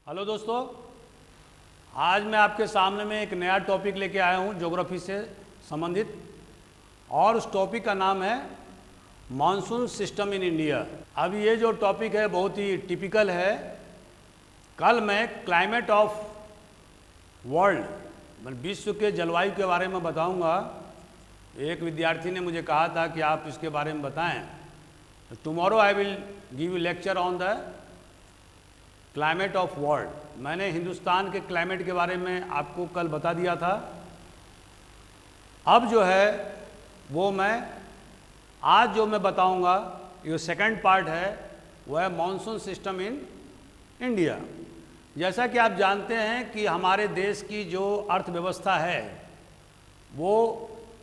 Hello दोस्तों, आज मैं आपके सामने में एक नया टॉपिक लेके आया हूँ ज्योग्राफी से संबंधित, और उस टॉपिक का नाम है मानसून सिस्टम इन इंडिया। अब ये जो टॉपिक है बहुत ही टिपिकल है। कल मैं क्लाइमेट ऑफ वर्ल्ड विश्व के जलवायु के बारे में बताऊंगा। एक विद्यार्थी ने मुझे कहा था कि आप इसके बारे में बताएं। Tomorrow I will give you lecture on the climate of world. मैंने हिंदुस्तान के क्लाइमेट के बारे में आपको कल बता दिया था। अब जो है वो मैं आज जो मैं बताऊंगा, ये सेकंड पार्ट है, वह है मॉनसून सिस्टम इन इंडिया। जैसा कि आप जानते हैं कि हमारे देश की जो अर्थव्यवस्था है वो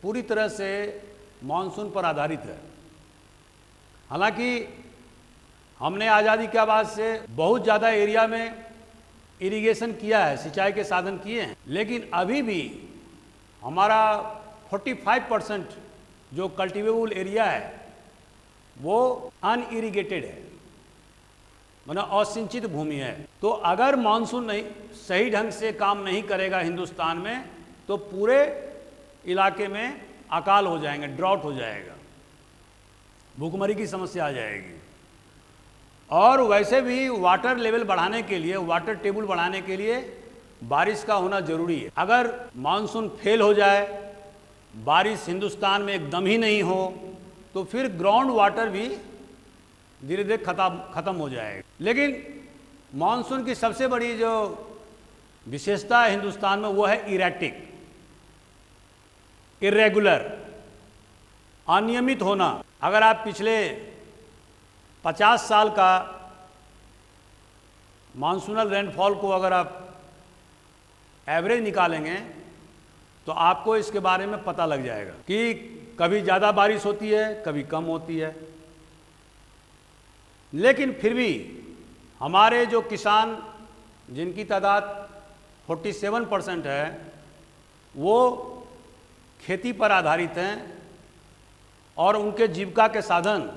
पूरी तरह से मॉनसून पर आधारित है। हालांकि हमने आज़ादी के बाद से बहुत ज़्यादा एरिया में इरिगेशन किया है, सिंचाई के साधन किए हैं, लेकिन अभी भी हमारा 45% जो कल्टिवेबल एरिया है वो अनइरिगेटेड है, मतलब असिंचित भूमि है। तो अगर मानसून नहीं सही ढंग से काम नहीं करेगा हिंदुस्तान में तो पूरे इलाके में अकाल हो जाएंगे, ड्रॉट हो जाएगा, भूखमरी की समस्या आ जाएगी। और वैसे भी वाटर लेवल बढ़ाने के लिए, वाटर टेबल बढ़ाने के लिए बारिश का होना जरूरी है। अगर मानसून फेल हो जाए, बारिश हिंदुस्तान में एकदम ही नहीं हो, तो फिर ग्राउंड वाटर भी धीरे धीरे खत्म हो जाएगा। लेकिन मानसून की सबसे बड़ी जो विशेषता है हिंदुस्तान में वो है इरेटिक, इरेगुलर, अनियमित होना। अगर आप पिछले 50 साल का मानसूनल रेनफॉल को अगर आप एवरेज निकालेंगे तो आपको इसके बारे में पता लग जाएगा कि कभी ज़्यादा बारिश होती है, कभी कम होती है। लेकिन फिर भी हमारे जो किसान, जिनकी तादाद 47% है, वो खेती पर आधारित हैं और उनके जीविका के साधन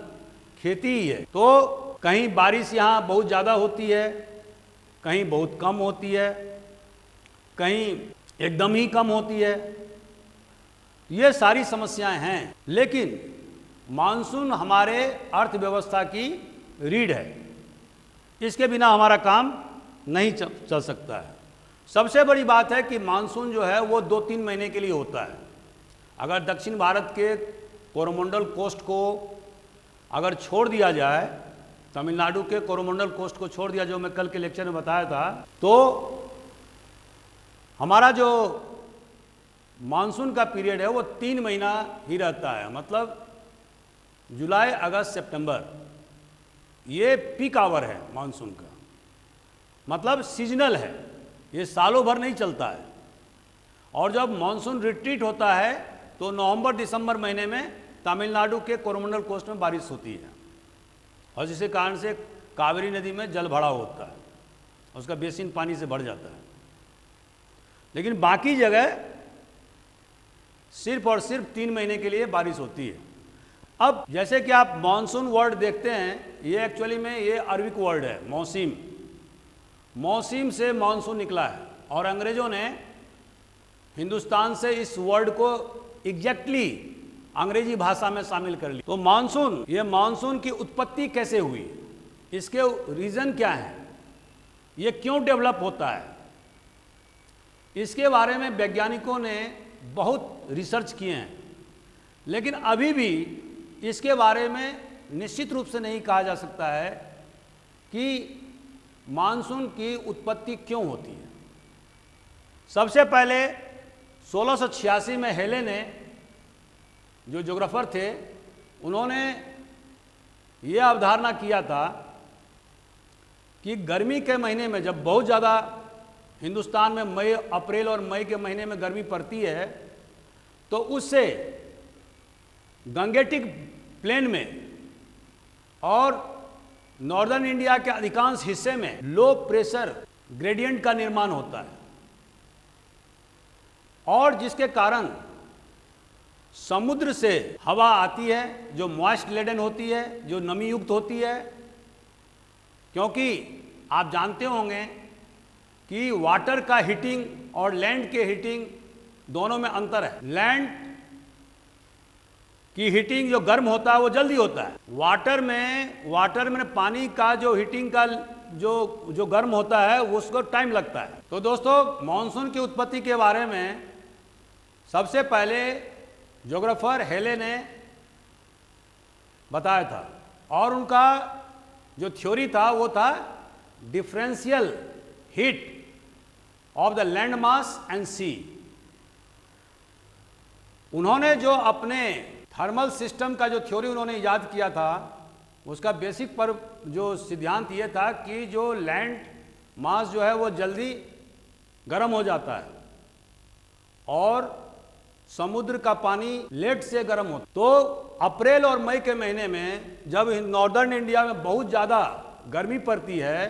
खेती ही है। तो कहीं बारिश यहाँ बहुत ज़्यादा होती है, कहीं बहुत कम होती है, कहीं एकदम ही कम होती है। ये सारी समस्याएं हैं, लेकिन मानसून हमारे अर्थव्यवस्था की रीढ़ है। इसके बिना हमारा काम नहीं चल सकता है। सबसे बड़ी बात है कि मानसून जो है वो 2-3 महीने के लिए होता है। अगर दक्षिण भारत के कोरोमंडल कोस्ट को अगर छोड़ दिया जाए, तमिलनाडु के कोरोमंडल कोस्ट को छोड़ दिया, जो मैं कल के लेक्चर में बताया था, तो हमारा जो मानसून का पीरियड है वो 3 महीना ही रहता है। मतलब जुलाई, अगस्त, सितंबर, ये पीक आवर है मानसून का, मतलब सीजनल है, ये सालों भर नहीं चलता है। और जब मानसून रिट्रीट होता है तो नवंबर दिसंबर महीने में तमिलनाडु के कोरोमंडल कोस्ट में बारिश होती है, और जिसके कारण से कावेरी नदी में जल भराव होता है, उसका बेसिन पानी से भर जाता है। लेकिन बाकी जगह सिर्फ और सिर्फ 3 महीने के लिए बारिश होती है। अब जैसे कि आप मॉनसून वर्ड देखते हैं, ये एक्चुअली में ये अरबिक वर्ड है, मौसिम। मौसिम से मॉनसून निकला है, और अंग्रेजों ने हिंदुस्तान से इस वर्ड को एग्जैक्टली अंग्रेजी भाषा में शामिल कर ली। तो मानसून, ये मानसून की उत्पत्ति कैसे हुई, इसके रीजन क्या है, ये क्यों डेवलप होता है, इसके बारे में वैज्ञानिकों ने बहुत रिसर्च किए हैं। लेकिन अभी भी इसके बारे में निश्चित रूप से नहीं कहा जा सकता है कि मानसून की उत्पत्ति क्यों होती है। सबसे पहले 1686 में हेले ने, जो ज्योग्राफर थे, उन्होंने ये अवधारणा किया था कि गर्मी के महीने में जब बहुत ज़्यादा हिंदुस्तान में मई, अप्रैल और मई के महीने में गर्मी पड़ती है, तो उससे गंगेटिक प्लेन में और नॉर्दर्न इंडिया के अधिकांश हिस्से में लो प्रेशर ग्रेडियंट का निर्माण होता है, और जिसके कारण समुद्र से हवा आती है जो मॉइस्ट लेडन होती है, जो नमी युक्त होती है। क्योंकि आप जानते होंगे कि वाटर का हीटिंग और लैंड के हीटिंग दोनों में अंतर है। लैंड की हीटिंग जो गर्म होता है वो जल्दी होता है। वाटर में पानी का जो हीटिंग का जो गर्म होता है उसको टाइम लगता है। तो दोस्तों, मॉनसून की उत्पत्ति के बारे में सबसे पहले ज्योग्राफर हेले ने बताया था, और उनका जो थ्योरी था वो था differential heat of the land mass and sea. उन्होंने जो अपने थर्मल सिस्टम का जो थ्योरी उन्होंने इजाद किया था, उसका बेसिक पर जो सिद्धांत ये था कि जो लैंड मास जो है वो जल्दी गर्म हो जाता है और समुद्र का पानी लेट से गर्म होता है। तो अप्रैल और मई के महीने में जब नॉर्दर्न इंडिया में बहुत ज़्यादा गर्मी पड़ती है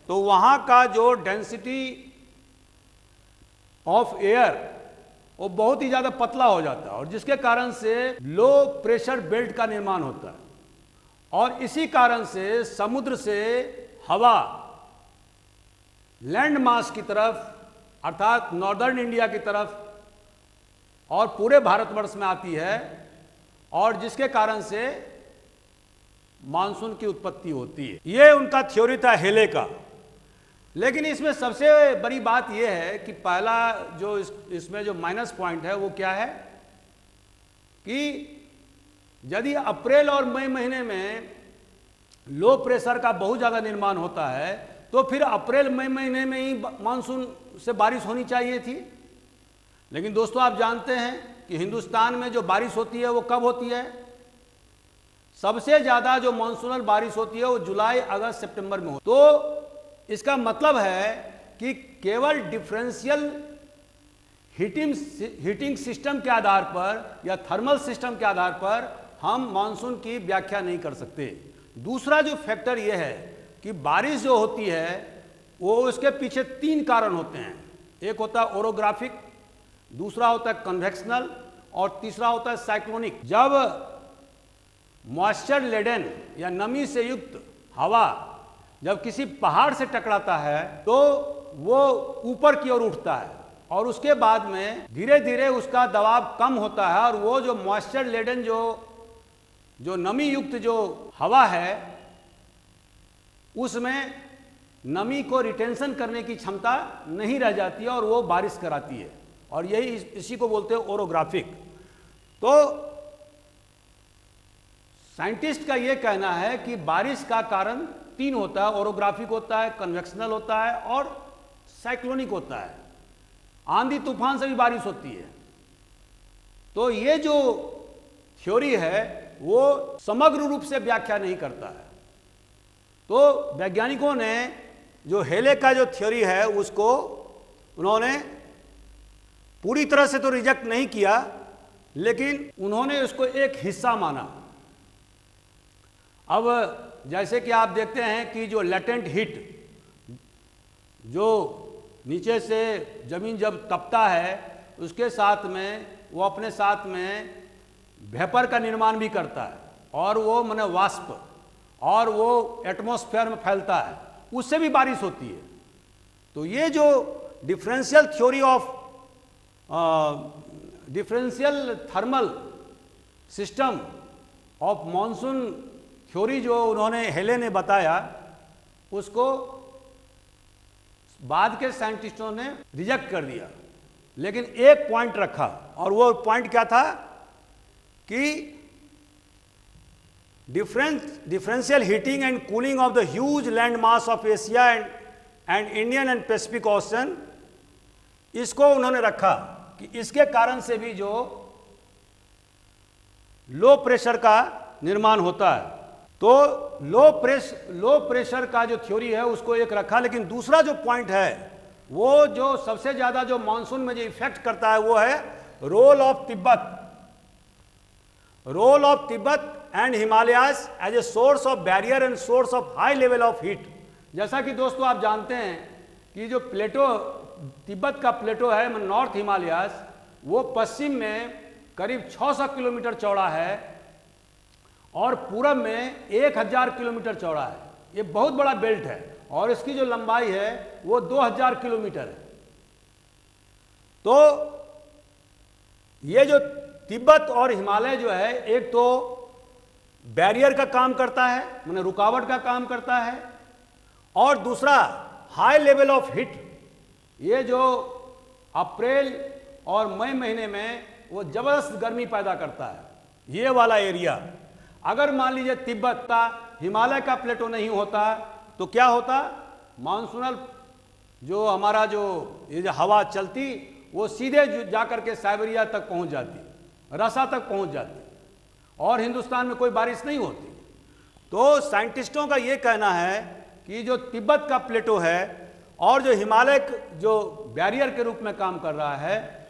तो वहाँ का जो डेंसिटी ऑफ एयर वो बहुत ही ज़्यादा पतला हो जाता है, और जिसके कारण से लो प्रेशर बेल्ट का निर्माण होता है, और इसी कारण से समुद्र से हवा लैंड मास की तरफ अर्थात नॉर्दर्न इंडिया की तरफ और पूरे भारतवर्ष में आती है, और जिसके कारण से मानसून की उत्पत्ति होती है। ये उनका थ्योरी था हेले का। लेकिन इसमें सबसे बड़ी बात यह है कि पहला जो इसमें जो माइनस पॉइंट है वो क्या है कि यदि अप्रैल और मई महीने में लो प्रेशर का बहुत ज़्यादा निर्माण होता है तो फिर अप्रैल मई महीने में ही मानसून से बारिश होनी चाहिए थी। लेकिन दोस्तों, आप जानते हैं कि हिंदुस्तान में जो बारिश होती है वो कब होती है? सबसे ज़्यादा जो मानसूनल बारिश होती है वो जुलाई, अगस्त, सितंबर में होती है। तो इसका मतलब है कि केवल डिफरेंशियल हीटिंग सिस्टम के आधार पर या थर्मल सिस्टम के आधार पर हम मानसून की व्याख्या नहीं कर सकते। दूसरा जो फैक्टर यह है कि बारिश जो होती है वो उसके पीछे 3 कारण होते हैं। एक होता है ओरोग्राफिक, दूसरा होता है कन्वेक्शनल, और तीसरा होता है साइक्लोनिक। जब मॉइस्चर लेडन या नमी से युक्त हवा जब किसी पहाड़ से टकराता है तो वो ऊपर की ओर उठता है, और उसके बाद में धीरे धीरे उसका दबाव कम होता है, और वो जो मॉइस्चर लेडन जो नमी युक्त जो हवा है उसमें नमी को रिटेंशन करने की क्षमता नहीं रह जाती है और वो बारिश कराती है, और यही इसी को बोलते हैं ओरोग्राफिक। तो साइंटिस्ट का ये कहना है कि बारिश का कारण 3 होता है, ओरोग्राफिक होता है, कन्वेक्शनल होता है और साइक्लोनिक होता है। आंधी तूफान से भी बारिश होती है। तो ये जो थ्योरी है वो समग्र रूप से व्याख्या नहीं करता है। तो वैज्ञानिकों ने जो हेले का जो थ्योरी है उसको उन्होंने पूरी तरह से तो रिजेक्ट नहीं किया, लेकिन उन्होंने उसको एक हिस्सा माना। अब जैसे कि आप देखते हैं कि जो लेटेंट हीट जो नीचे से जमीन जब तपता है उसके साथ में वो अपने साथ में वेपर का निर्माण भी करता है, और वो माने वाष्प, और वो एटमॉस्फेयर में फैलता है, उससे भी बारिश होती है। तो ये जो differential theory of differential thermal system of monsoon theory जो उन्होंने हेले ने बताया, उसको बाद के साइंटिस्टों ने रिजेक्ट कर दिया। लेकिन एक पॉइंट रखा, और वो पॉइंट क्या था कि differential heating and cooling of the huge land mass of Asia and Indian and Pacific ocean, इसको उन्होंने रखा कि इसके कारण से भी जो लो प्रेशर का निर्माण होता है। तो लो प्रेशर का जो थ्योरी है उसको एक रखा, लेकिन दूसरा जो पॉइंट है वो जो सबसे ज्यादा जो मानसून में जो इफेक्ट करता है वो है role of Tibet and Himalayas as a source of barrier and source of high level of heat. जैसा कि दोस्तों आप जानते हैं कि जो प्लेटो तिब्बत का प्लेटो है नॉर्थ हिमालयाज, वो पश्चिम में करीब 600 किलोमीटर चौड़ा है और पूरब में 1000 किलोमीटर चौड़ा है। ये बहुत बड़ा बेल्ट है, और इसकी जो लंबाई है वो 2000 किलोमीटर है। तो ये जो तिब्बत और हिमालय जो है, एक तो बैरियर का काम करता है, माने रुकावट का काम करता है, और दूसरा हाई लेवल ऑफ हीट। ये जो अप्रैल और मई महीने में वो जबरदस्त गर्मी पैदा करता है, ये वाला एरिया। अगर मान लीजिए तिब्बत का हिमालय का प्लेटो नहीं होता तो क्या होता, मानसूनल जो हमारा जो ये जो हवा चलती वो सीधे जाकर के साइबेरिया तक पहुंच जाती, रसा तक पहुंच जाती, और हिंदुस्तान में कोई बारिश नहीं होती। तो साइंटिस्टों का ये कहना है कि जो तिब्बत का प्लेटो है और जो हिमालय जो बैरियर के रूप में काम कर रहा है,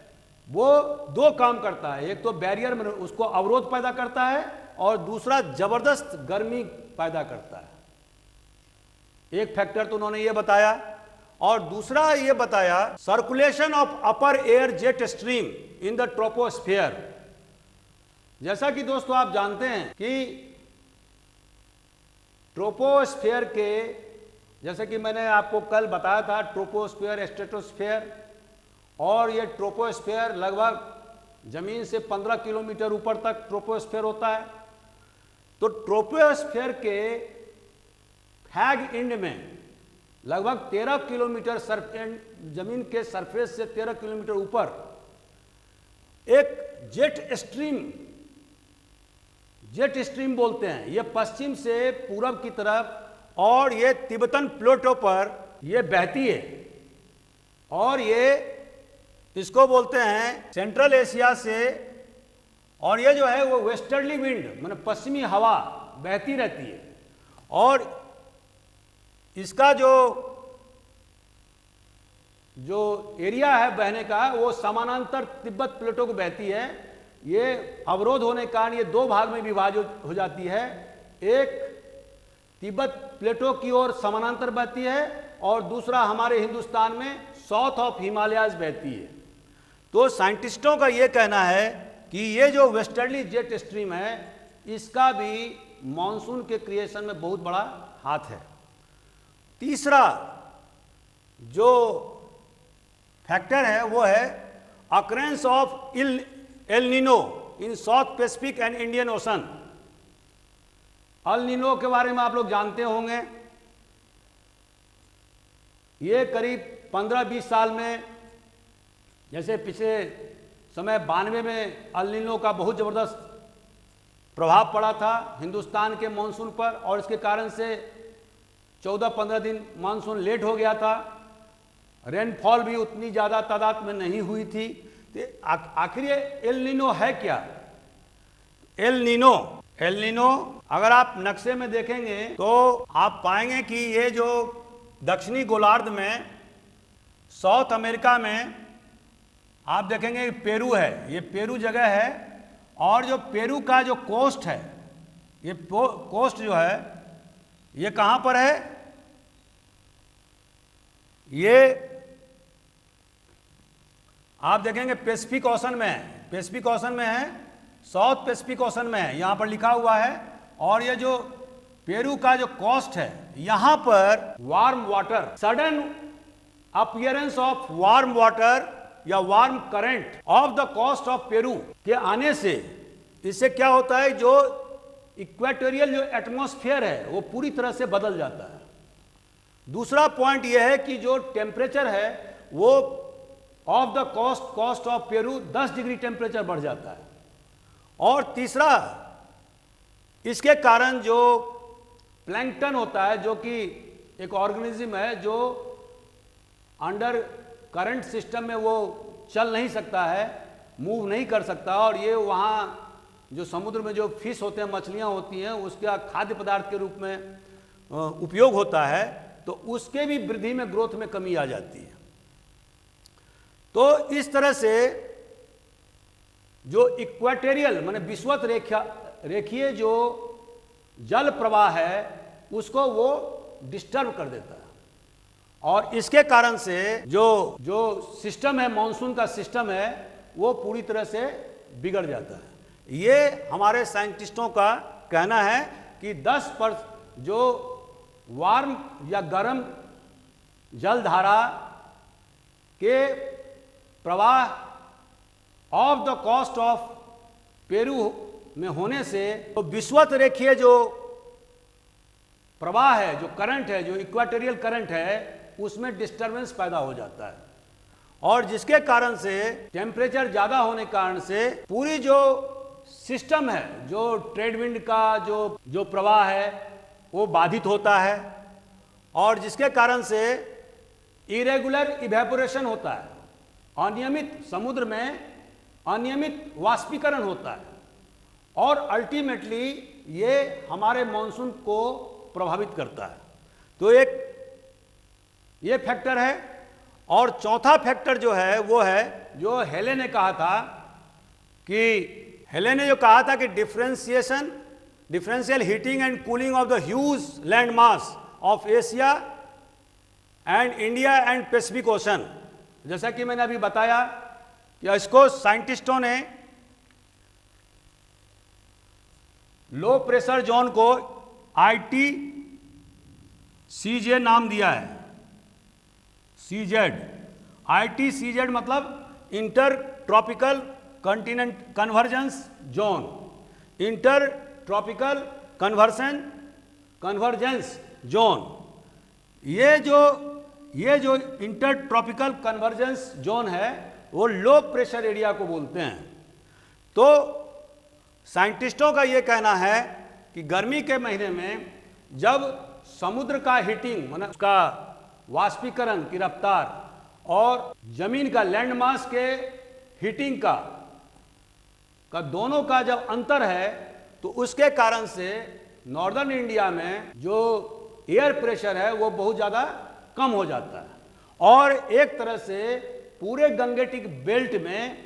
वो दो काम करता है। एक तो बैरियर में उसको अवरोध पैदा करता है, और दूसरा जबरदस्त गर्मी पैदा करता है। एक फैक्टर तो उन्होंने ये बताया, और दूसरा ये बताया circulation of upper air jet stream in the troposphere. जैसा कि दोस्तों आप जानते हैं कि ट्रोपोस्फियर के, जैसे कि मैंने आपको कल बताया था, ट्रोपोस्फियर, स्ट्रेटोस्फियर, और ये ट्रोपोस्फियर लगभग जमीन से 15 किलोमीटर ऊपर तक ट्रोपोस्फियर होता है। तो ट्रोपोस्फियर के फैग एंड में लगभग 13 किलोमीटर जमीन के सरफेस से 13 किलोमीटर ऊपर एक जेट स्ट्रीम बोलते हैं, ये पश्चिम से पूरब की तरफ, और ये तिब्बतन प्लेटो पर ये बहती है, और ये इसको बोलते हैं सेंट्रल एशिया से, और ये जो है वो वेस्टर्ली विंड माने पश्चिमी हवा बहती रहती है, और इसका जो एरिया है बहने का वो समानांतर तिब्बत प्लेटो को बहती है। ये अवरोध होने के कारण ये दो भाग में विभाजित हो जाती है, एक तिब्बत प्लेटो की ओर समानांतर बहती है, और दूसरा हमारे हिंदुस्तान में साउथ ऑफ हिमालयाज बहती है। तो साइंटिस्टों का ये कहना है कि ये जो वेस्टर्ली जेट स्ट्रीम है, इसका भी मॉनसून के क्रिएशन में बहुत बड़ा हाथ है। तीसरा जो फैक्टर है वो है occurrence of El Nino in south Pacific and Indian ocean. El Nino के बारे में आप लोग जानते होंगे, ये करीब 15-20 साल में, जैसे पिछले समय 92 में एल नीनो का बहुत ज़बरदस्त प्रभाव पड़ा था हिंदुस्तान के मानसून पर, और इसके कारण से 14-15 दिन मानसून लेट हो गया था, रेनफॉल भी उतनी ज़्यादा तादाद में नहीं हुई थी। तो आखिर ये एल नीनो है क्या? एल नीनो अगर आप नक्शे में देखेंगे तो आप पाएंगे कि ये जो दक्षिणी गोलार्ध में, साउथ अमेरिका में आप देखेंगे पेरू है, ये पेरू जगह है, और जो पेरू का जो कोस्ट है, ये कोस्ट जो है ये कहाँ पर है, ये आप देखेंगे पैसिफिक ओशन में है, पैसिफिक ओशन में है, साउथ पैसिफिक ओशन में है, यहाँ पर लिखा हुआ है। और ये जो पेरू का जो कोस्ट है, यहाँ पर warm water, sudden appearance of warm water या warm current off the coast of Peru के आने से, इससे क्या होता है, जो इक्वेटोरियल जो एटमॉस्फेयर है वो पूरी तरह से बदल जाता है। दूसरा पॉइंट यह है कि जो टेम्परेचर है वो off the coast of Peru 10 degree temperature बढ़ जाता है। और तीसरा, इसके कारण जो प्लैंकटन होता है, जो कि एक ऑर्गेनिज्म है जो अंडर करंट सिस्टम में वो चल नहीं सकता है, मूव नहीं कर सकता, और ये वहाँ जो समुद्र में जो फिश होते हैं, मछलियाँ होती हैं, उसका खाद्य पदार्थ के रूप में उपयोग होता है, तो उसके भी वृद्धि में, ग्रोथ में कमी आ जाती है। तो इस तरह से जो इक्वेटोरियल माने विषुवत रेखीय जो जल प्रवाह है उसको वो डिस्टर्ब कर देता है, और इसके कारण से जो सिस्टम है, मानसून का सिस्टम है, वो पूरी तरह से बिगड़ जाता है। ये हमारे साइंटिस्टों का कहना है कि 10% जो वार्म या गर्म जलधारा के प्रवाह off the coast of Peru में होने से तो विषुवत रेखीय जो प्रवाह है, जो करंट है, जो इक्वेटोरियल करंट है, उसमें डिस्टरबेंस पैदा हो जाता है और जिसके कारण से टेम्परेचर ज़्यादा होने के कारण से पूरी जो सिस्टम है, जो ट्रेड विंड का जो प्रवाह है वो बाधित होता है और जिसके कारण से इरेगुलर इवेपोरेशन होता है, अनियमित समुद्र में अनियमित वाष्पीकरण होता है और अल्टीमेटली ये हमारे मॉनसून को प्रभावित करता है। तो एक ये फैक्टर है और चौथा फैक्टर जो है वो है जो हेले ने कहा था कि differential heating and cooling of the huge land mass of Asia and India and Pacific ocean. जैसा कि मैंने अभी बताया कि इसको साइंटिस्टों ने लो प्रेशर जोन को ITCZ नाम दिया है। ITCZ मतलब inter tropical convergence zone, inter tropical convergence zone. ये जो इंटर ट्रॉपिकल कन्वर्जेंस जोन है वो लो प्रेशर एरिया को बोलते हैं। तो साइंटिस्टों का ये कहना है कि गर्मी के महीने में जब समुद्र का हीटिंग मतलब उसका वाष्पीकरण की रफ्तार और जमीन का लैंड मास के हीटिंग का दोनों का जब अंतर है तो उसके कारण से नॉर्दर्न इंडिया में जो एयर प्रेशर है वो बहुत ज़्यादा कम हो जाता है और एक तरह से पूरे गंगेटिक बेल्ट में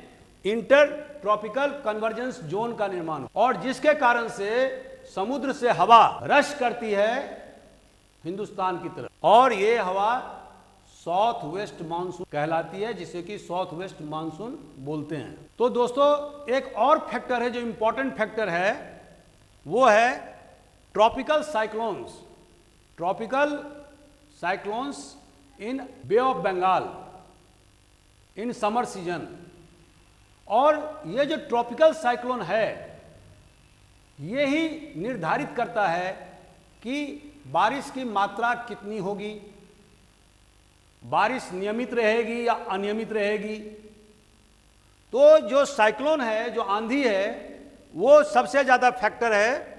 इंटर ट्रॉपिकल कन्वर्जेंस जोन का निर्माण हो और जिसके कारण से समुद्र से हवा रश करती है हिंदुस्तान की तरफ और ये हवा साउथ वेस्ट मानसून कहलाती है, जिसे कि साउथ वेस्ट मानसून बोलते हैं। तो दोस्तों एक और फैक्टर है जो इंपॉर्टेंट फैक्टर है वो है tropical cyclones in Bay of Bengal in summer season. और ये जो ट्रॉपिकल साइक्लोन है ये ही निर्धारित करता है कि बारिश की मात्रा कितनी होगी, बारिश नियमित रहेगी या अनियमित रहेगी। तो जो साइक्लोन है, जो आंधी है, वो सबसे ज़्यादा फैक्टर है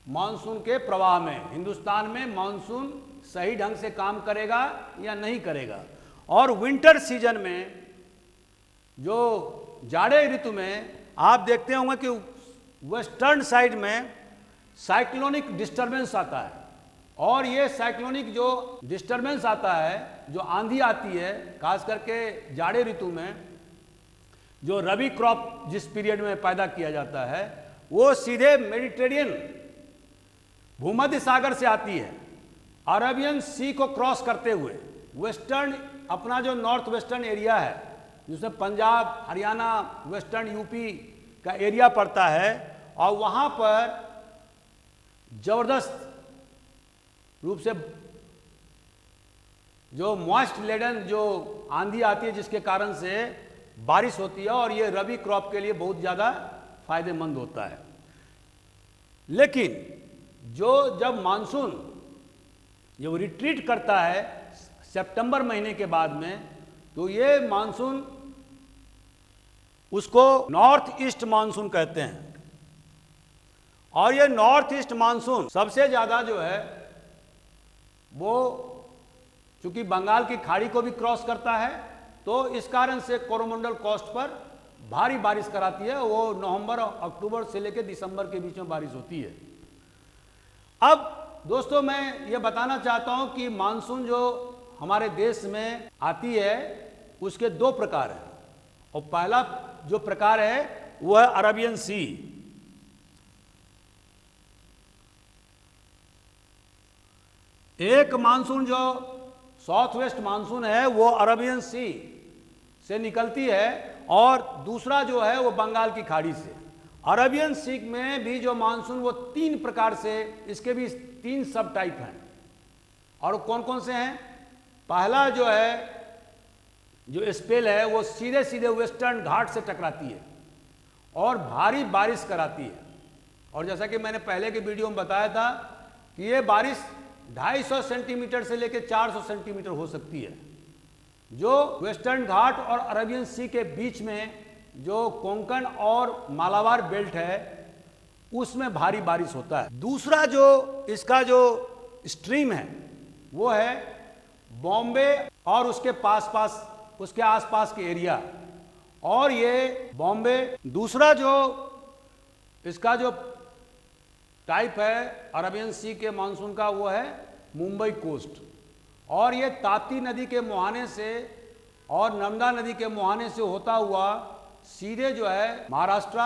मानसून के प्रवाह में। हिंदुस्तान में मानसून सही ढंग से काम करेगा या नहीं करेगा। और विंटर सीजन में जो जाड़े ऋतु में आप देखते होंगे कि वेस्टर्न साइड में साइक्लोनिक डिस्टरबेंस आता है और ये साइक्लोनिक जो डिस्टरबेंस आता है, जो आंधी आती है, खास करके जाड़े ऋतु में जो रबी क्रॉप जिस पीरियड में पैदा किया जाता है वो सीधे मेडिटेरियन भूमध्य सागर से आती है, अरेबियन सी को क्रॉस करते हुए वेस्टर्न अपना जो नॉर्थ वेस्टर्न एरिया है जिसमें पंजाब, हरियाणा, वेस्टर्न यूपी का एरिया पड़ता है और वहाँ पर जबरदस्त रूप से जो मॉइस्ट लेडन जो आंधी आती है जिसके कारण से बारिश होती है और ये रबी क्रॉप के लिए बहुत ज़्यादा फायदेमंद होता है। लेकिन जब मानसून जब रिट्रीट करता है सितंबर महीने के बाद में तो ये मानसून उसको नॉर्थ ईस्ट मानसून कहते हैं और ये नॉर्थ ईस्ट मानसून सबसे ज़्यादा जो है वो चूंकि बंगाल की खाड़ी को भी क्रॉस करता है तो इस कारण से कोरोमंडल कोस्ट पर भारी बारिश कराती है। वो नवंबर और अक्टूबर से लेकर दिसंबर के बीच में बारिश होती है। अब दोस्तों मैं ये बताना चाहता हूँ कि मानसून जो हमारे देश में आती है उसके दो प्रकार हैं और पहला जो प्रकार है वो है अरेबियन सी। एक मानसून जो साउथ वेस्ट मानसून है वो अरेबियन सी से निकलती है और दूसरा जो है वो बंगाल की खाड़ी से। अरबियन सी में भी जो मानसून वो 3 प्रकार से, इसके भी 3 सब टाइप हैं। और कौन कौन से हैं? पहला जो है, जो स्पेल है, वो सीधे सीधे वेस्टर्न घाट से टकराती है और भारी बारिश कराती है। और जैसा कि मैंने पहले के वीडियो में बताया था कि ये बारिश 250 सेंटीमीटर से लेकर 400 सेंटीमीटर हो सकती है। जो वेस्टर्न घाट और अरबियन सी के बीच में जो कोंकण और मालाबार बेल्ट है, उसमें भारी बारिश होता है। दूसरा जो इसका जो स्ट्रीम है वो है बॉम्बे और उसके पास उसके आसपास के एरिया, और ये बॉम्बे। दूसरा जो इसका जो टाइप है अरबियन सी के मानसून का, वो है मुंबई कोस्ट, और ये ताप्ती नदी के मुहाने से और नर्मदा नदी के मुहाने से होता हुआ सीधे जो है महाराष्ट्र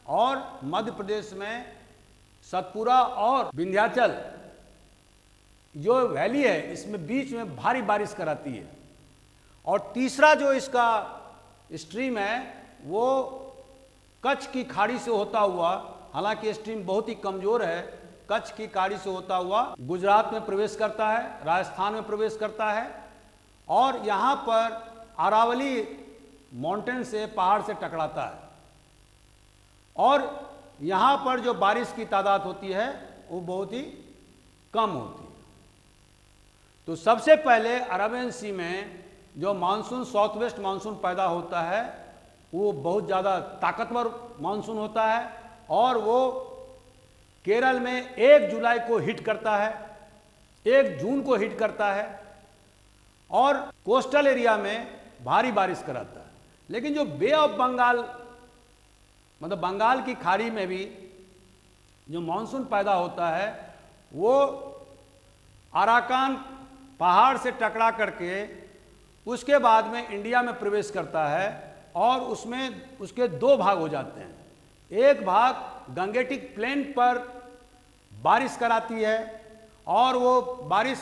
और मध्य प्रदेश में सतपुरा और विंध्याचल जो वैली है, इसमें बीच में भारी बारिश कराती है। और तीसरा जो इसका स्ट्रीम है वो कच्छ की खाड़ी से होता हुआ, हालांकि स्ट्रीम बहुत ही कमजोर है, कच्छ की खाड़ी से होता हुआ गुजरात में प्रवेश करता है, राजस्थान में प्रवेश करता है, और यहाँ पर अरावली माउंटेन से, पहाड़ से टकराता है। और यहाँ पर जो बारिश की तादाद होती है वो बहुत ही कम होती है। तो सबसे पहले अरबियन सी में जो मानसून, साउथ वेस्ट मानसून पैदा होता है, वो बहुत ज़्यादा ताकतवर मानसून होता है, और वो केरल में 1 जुलाई को हिट करता है, 1 जून को हिट करता है, और कोस्टल एरिया में भारी बारिश कराता है। लेकिन जो बे ऑफ बंगाल, मतलब बंगाल की खाड़ी में भी जो मानसून पैदा होता है, वो अराकान पहाड़ से टकरा करके उसके बाद में इंडिया में प्रवेश करता है, और उसमें उसके 2 भाग हो जाते हैं। एक भाग गंगेटिक प्लेन पर बारिश कराती है और वो बारिश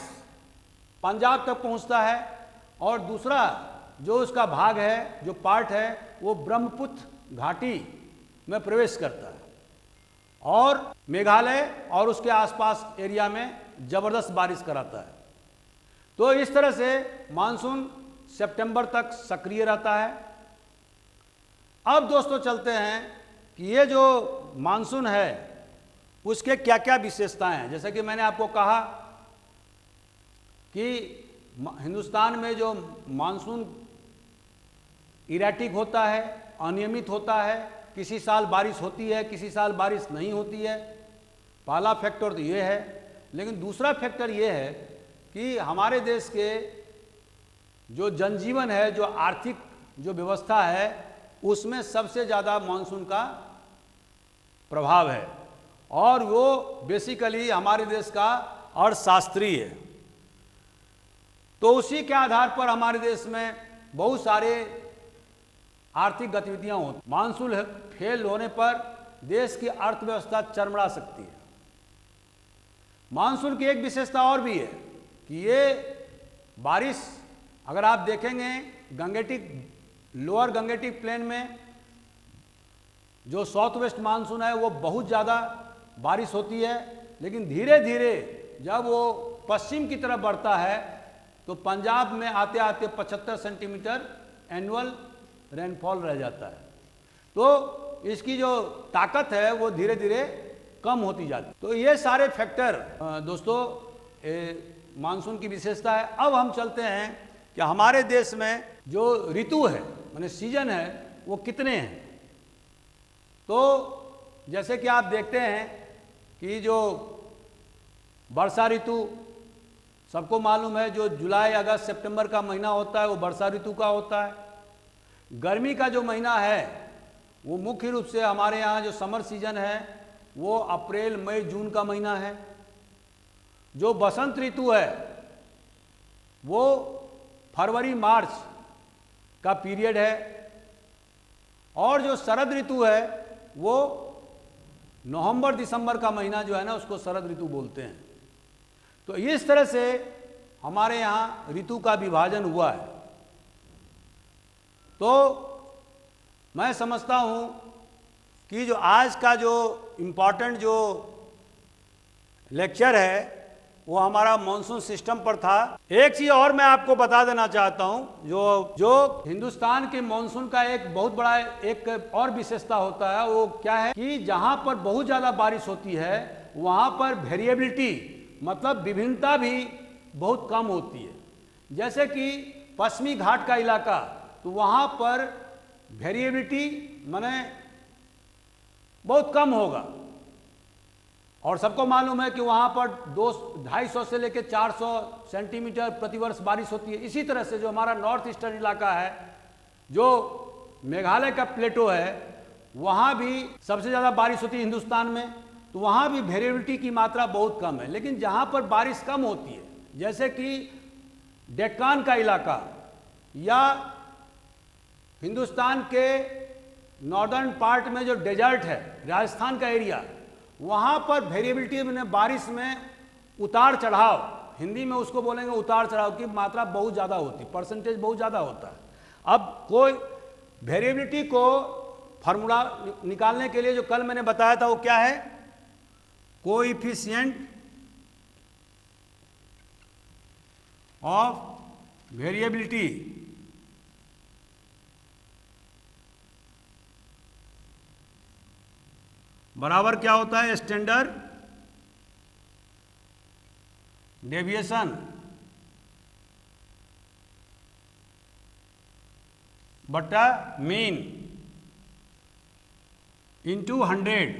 पंजाब तक पहुंचता है, और दूसरा जो उसका भाग है, जो पार्ट है, वो ब्रह्मपुत्र घाटी में प्रवेश करता है और मेघालय और उसके आसपास एरिया में जबरदस्त बारिश कराता है। तो इस तरह से मानसून सितंबर तक सक्रिय रहता है। अब दोस्तों चलते हैं कि ये जो मानसून है उसके क्या क्या विशेषताएं हैं। जैसा कि मैंने आपको कहा कि हिंदुस्तान में जो मानसून इरेटिक होता है, अनियमित होता है, किसी साल बारिश होती है, किसी साल बारिश नहीं होती है। पहला फैक्टर तो ये है। लेकिन दूसरा फैक्टर ये है कि हमारे देश के जो जनजीवन है, जो आर्थिक जो व्यवस्था है, उसमें सबसे ज़्यादा मानसून का प्रभाव है, और वो बेसिकली हमारे देश का अर्थशास्त्री है। तो उसी के आधार पर हमारे देश में बहुत सारे आर्थिक गतिविधियां होती। मानसून फेल होने पर देश की अर्थव्यवस्था चरमरा सकती है। मानसून की एक विशेषता और भी है कि ये बारिश, अगर आप देखेंगे गंगेटिक, लोअर गंगेटिक प्लेन में जो साउथ वेस्ट मानसून है वो बहुत ज़्यादा बारिश होती है, लेकिन धीरे धीरे जब वो पश्चिम की तरफ बढ़ता है तो पंजाब में आते आते 75 सेंटीमीटर एनुअल रेनफॉल रह जाता है। तो इसकी जो ताकत है वो धीरे धीरे कम होती जाती है। तो ये सारे फैक्टर दोस्तों मानसून की विशेषता है। अब हम चलते हैं कि हमारे देश में जो ऋतु है, माने सीजन है, वो कितने हैं। तो जैसे कि आप देखते हैं कि जो वर्षा ऋतु सबको मालूम है, जो जुलाई अगस्त सितंबर का महीना होता है वो वर्षा ऋतु का होता है। गर्मी का जो महीना है वो मुख्य रूप से हमारे यहाँ जो समर सीजन है वो अप्रैल मई जून का महीना है। जो बसंत ऋतु है वो फरवरी मार्च का पीरियड है, और जो शरद ऋतु है वो नवंबर दिसंबर का महीना जो है ना, उसको शरद ऋतु बोलते हैं। तो इस तरह से हमारे यहाँ ऋतु का विभाजन हुआ है। तो मैं समझता हूँ कि जो आज का जो इम्पॉर्टेंट जो लेक्चर है वो हमारा मॉनसून सिस्टम पर था। एक चीज और मैं आपको बता देना चाहता हूं, जो हिंदुस्तान के मॉनसून का एक बहुत बड़ा एक और विशेषता होता है, वो क्या है कि जहां पर बहुत ज्यादा बारिश होती है वहां पर वेरिएबिलिटी मतलब विभिन्नता भी बहुत कम होती है। जैसे कि पश्चिमी घाट का इलाका, तो वहां पर वेरिएबिलिटी माने बहुत कम होगा, और सबको मालूम है कि वहां पर 250 से लेकर 400 सेंटीमीटर प्रतिवर्ष बारिश होती है। इसी तरह से जो हमारा नॉर्थ ईस्टर्न इलाका है, जो मेघालय का प्लेटो है, वहां भी सबसे ज़्यादा बारिश होती है हिंदुस्तान में, तो वहां भी वेरिएबिलिटी की मात्रा बहुत कम है। लेकिन जहां पर बारिश कम होती है, जैसे कि डेक्कान का इलाका या हिंदुस्तान के नॉर्दर्न पार्ट में जो डेजर्ट है, राजस्थान का एरिया, वहां पर वेरिएबिलिटी में बारिश में उतार चढ़ाव, हिंदी में उसको बोलेंगे उतार चढ़ाव की मात्रा बहुत ज़्यादा होती है, परसेंटेज बहुत ज़्यादा होता है। अब कोई वेरिएबिलिटी को फार्मूला निकालने के लिए जो कल मैंने बताया था वो क्या है, कोएफिशिएंट ऑफ वेरिएबिलिटी बराबर क्या होता है, स्टैंडर्ड डेविएशन बटा मीन इंटू 100,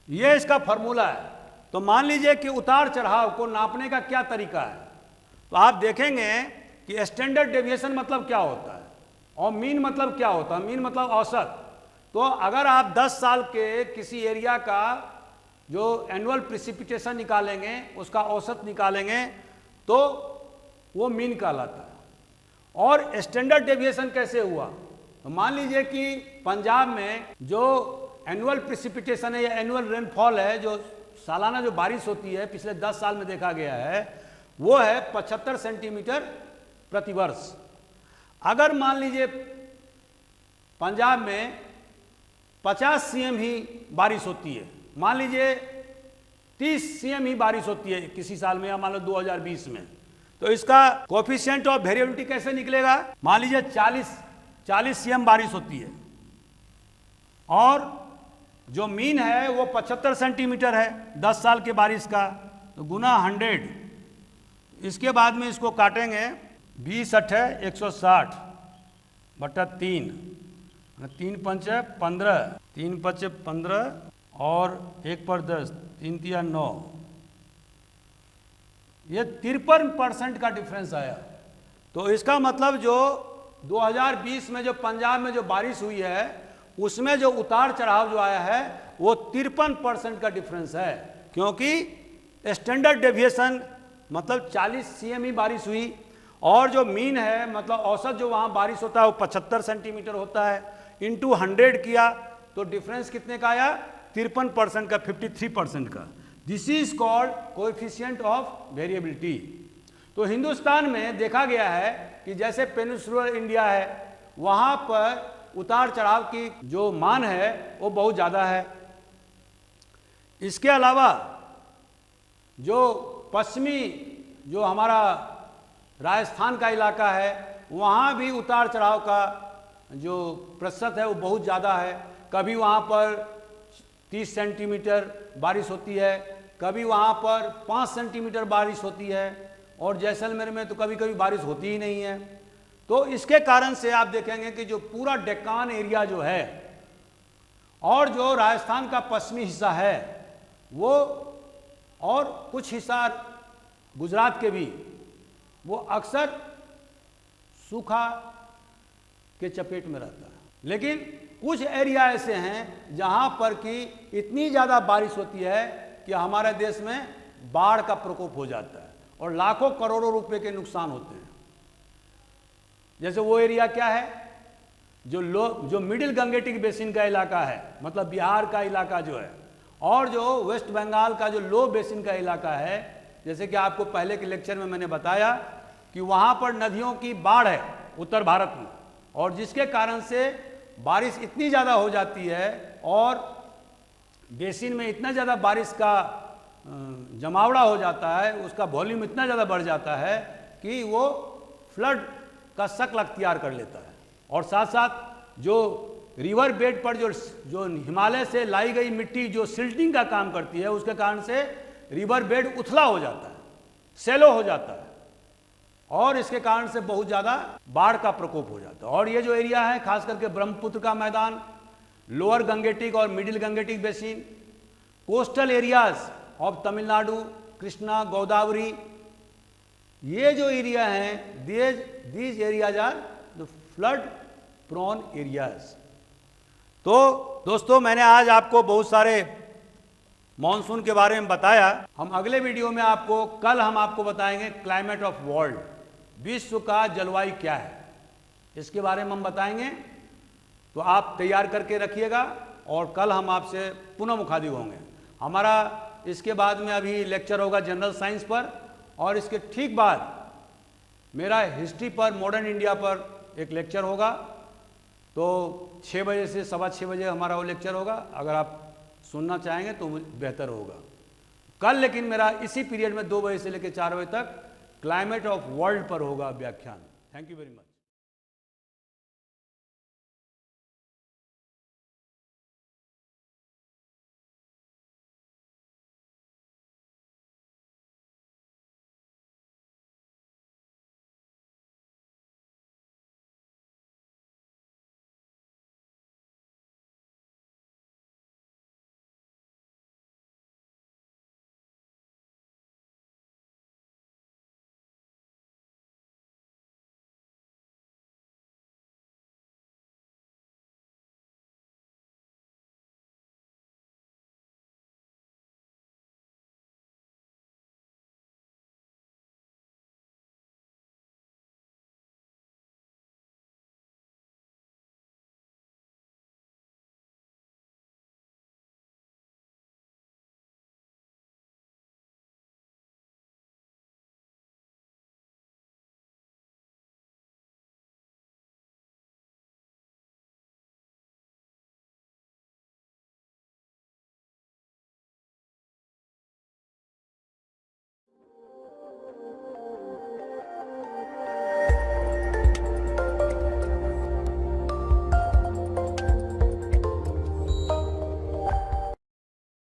ये इसका फॉर्मूला है। तो मान लीजिए कि उतार चढ़ाव को नापने का क्या तरीका है, तो आप देखेंगे कि स्टैंडर्ड डेविएशन मतलब क्या होता है और मीन मतलब क्या होता है। मीन मतलब औसत। तो अगर आप 10 साल के किसी एरिया का जो एनुअल प्रिसिपिटेशन निकालेंगे, उसका औसत निकालेंगे, तो वो मीन कहलाता है। और स्टैंडर्ड डेविएशन कैसे हुआ, तो मान लीजिए कि पंजाब में जो एनुअल प्रिसिपिटेशन है या एनुअल रेनफॉल है, जो सालाना जो बारिश होती है पिछले 10 साल में देखा गया है, वो है 75 सेंटीमीटर प्रतिवर्ष। अगर मान लीजिए पंजाब में 50 सीएम ही बारिश होती है, मान लीजिए 30 सीएम ही बारिश होती है किसी साल में, या मान लो 2020 में, तो इसका कोएफिशिएंट ऑफ वेरिएबिलिटी कैसे निकलेगा। मान लीजिए 40 सीएम बारिश होती है और जो मीन है वो 75 सेंटीमीटर है 10 साल के बारिश का, तो गुना 100, इसके बाद में इसको काटेंगे 20 अट्ठे 160 बटा 3, 3 पंचे 15, 3 पंचे 15 और 1 पर 10, 3 तिया 9, ये 53% का डिफरेंस आया। तो इसका मतलब जो 2020 में जो पंजाब में जो बारिश हुई है, उसमें जो उतार चढ़ाव जो आया है वो 53% का डिफरेंस है, क्योंकि स्टैंडर्ड डेविएशन मतलब 40 सीएम ही बारिश हुई, और जो मीन है मतलब औसत जो वहाँ बारिश होता है वो 75 सेंटीमीटर होता है, इंटू 100 किया तो डिफरेंस कितने का आया, 53% का, 53% का। This is called coefficient of variability. तो हिंदुस्तान में देखा गया है कि जैसे पेनिनसुलर इंडिया है, वहाँ पर उतार चढ़ाव की जो मान है वो बहुत ज़्यादा है। इसके अलावा जो पश्चिमी जो हमारा राजस्थान का इलाका है, वहाँ भी उतार चढ़ाव का जो प्रतिशत है वो बहुत ज़्यादा है। कभी वहाँ पर 30 सेंटीमीटर बारिश होती है, कभी वहाँ पर 5 सेंटीमीटर बारिश होती है, और जैसलमेर में तो कभी कभी बारिश होती ही नहीं है। तो इसके कारण से आप देखेंगे कि जो पूरा डेक्कान एरिया जो है और जो राजस्थान का पश्चिमी हिस्सा है वो, और कुछ हिस्सा गुजरात के भी, वो अक्सर सूखा के चपेट में रहता है। लेकिन कुछ एरिया ऐसे हैं जहां पर कि इतनी ज़्यादा बारिश होती है कि हमारे देश में बाढ़ का प्रकोप हो जाता है और लाखों करोड़ों रुपए के नुकसान होते हैं। जैसे वो एरिया क्या है, जो मिडिल गंगेटिक बेसिन का इलाका है, मतलब बिहार का इलाका जो है, और जो वेस्ट बंगाल का जो लो बेसिन का इलाका है। जैसे कि आपको पहले के लेक्चर में मैंने बताया कि वहाँ पर नदियों की बाढ़ है उत्तर भारत में, और जिसके कारण से बारिश इतनी ज़्यादा हो जाती है और बेसिन में इतना ज़्यादा बारिश का जमावड़ा हो जाता है, उसका वॉल्यूम इतना ज़्यादा बढ़ जाता है कि वो फ्लड का शक्ल अख्तियार कर लेता है। और साथ साथ जो रिवर बेड पर जो हिमालय से लाई गई मिट्टी जो सिल्टिंग का काम करती है, उसके कारण से रिवर बेड उथला हो जाता है, सेलो हो जाता है और इसके कारण से बहुत ज़्यादा बाढ़ का प्रकोप हो जाता है। और ये जो एरिया है, खास करके ब्रह्मपुत्र का मैदान, लोअर गंगेटिक और middle Gangetic basin, coastal areas of Tamil Nadu, Krishna, Godavari, ये जो एरिया हैं, these areas are the flood prone areas. तो दोस्तों, मैंने आज आपको बहुत सारे मॉनसून के बारे में बताया। हम अगले वीडियो में कल हम आपको बताएंगे क्लाइमेट ऑफ वर्ल्ड, विश्व का जलवायु क्या है, इसके बारे में हम बताएंगे। तो आप तैयार करके रखिएगा और कल हम आपसे पुनः मुखातिब होंगे। हमारा इसके बाद में अभी लेक्चर होगा जनरल साइंस पर, और इसके ठीक बाद मेरा हिस्ट्री पर, मॉडर्न इंडिया पर एक लेक्चर होगा। तो 6 बजे से 6:15 बजे हमारा वो लेक्चर होगा। अगर आप सुनना चाहेंगे तो बेहतर होगा कल, लेकिन मेरा इसी पीरियड में 2 बजे से लेकर 4 बजे तक क्लाइमेट ऑफ वर्ल्ड पर होगा व्याख्यान। Thank you very much.